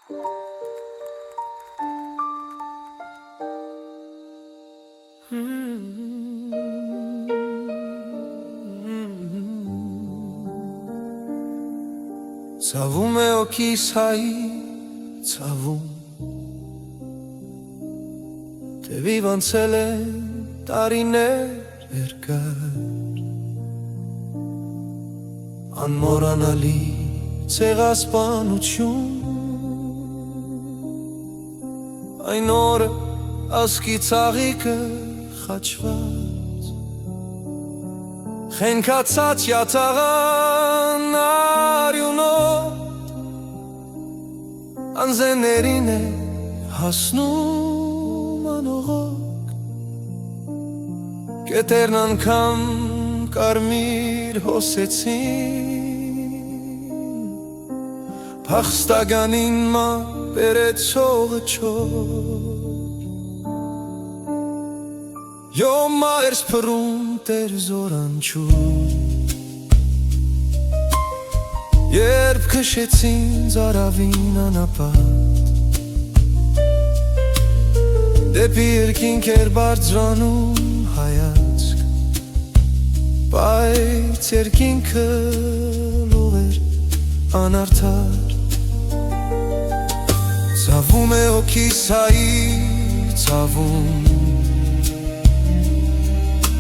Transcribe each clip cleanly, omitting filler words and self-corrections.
Ցավում է օքիս հայի, ցավում Տևիվ անցել է տարիներ երկար Անմոռանալի ցեղասպանություն Այն օրը ասկի ցաղիկը խաչված Խենքացած յաթաղան արյունով Անձեներին է հասնում անողոք Կետերն անգամ կարմիր հոսեցին Փախստականին մա բերեցողը չոր Յոմա երս պրում տեր զորանչում Երբ քշեցին զարավին անապատ Դեպի երկինք էր բարձրանում հայացք Բայց երկինքը լուղ էր անարդար Ցավում է օքիս հայի, ցավում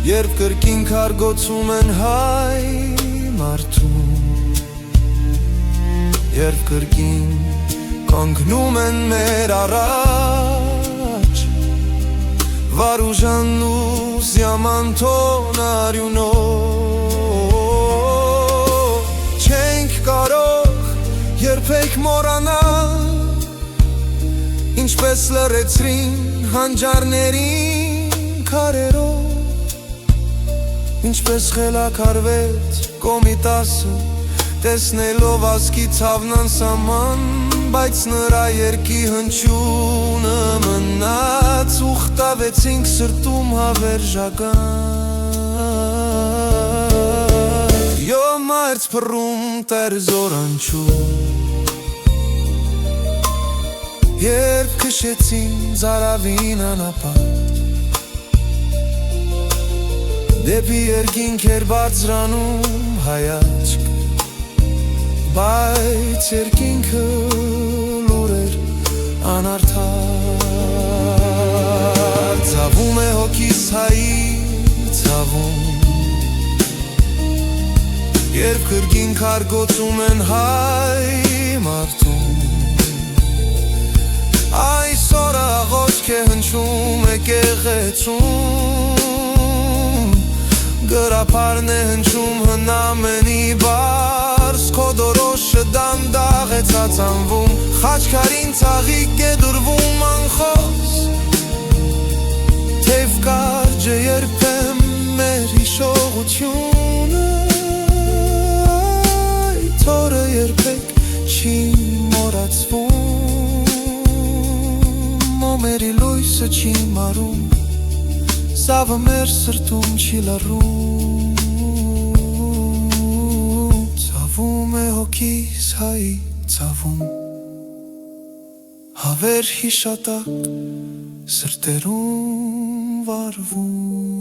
Երբ կրկին քարգոցում են հայ մարդուն Երբ կրկին կանգնում են մեր առաջ Վարուժանն ու զյամանթոն արյունով Չենք կարող երբեք մոռանալ Ինչպես լռեցրին հանջարներին քարերով Ինչպես խելաքարվեց կոմիտասը Տեսնելով ասկի ցավն անսաման Բայց նրա երկի հնչյունը մնաց Ուխտավեցինք սրտում հավերժական Յոմա երց պրում տեր զորանչում Երբ քշեցին զարավին անապատ Դեպի երկինք էր բարձրանում հայացք Բայց երկինքը լուր էր անարդար Ցավում է հոգիս հայի, ցավում Երբ կրկին քարգոցում են հայ մարդուն Այսօր աղոթք է հնչում է կեղեցում Գրապարն է հնչում հնամենի բարս Քո դորոշը դանդաղ է ծածանվում Խաչքարին ծաղիկ է դրվում անխոս Թև կարճը երբեմ մեր հիշողությունը Այդ օրը երբեք չի մոռացվում Մոմերի լույսը չի մարում Սավը մեր սրտում չի լռում Ցավում է հոգիս հայի, ցավում Հավեր հիշատակ սրտերում վարվում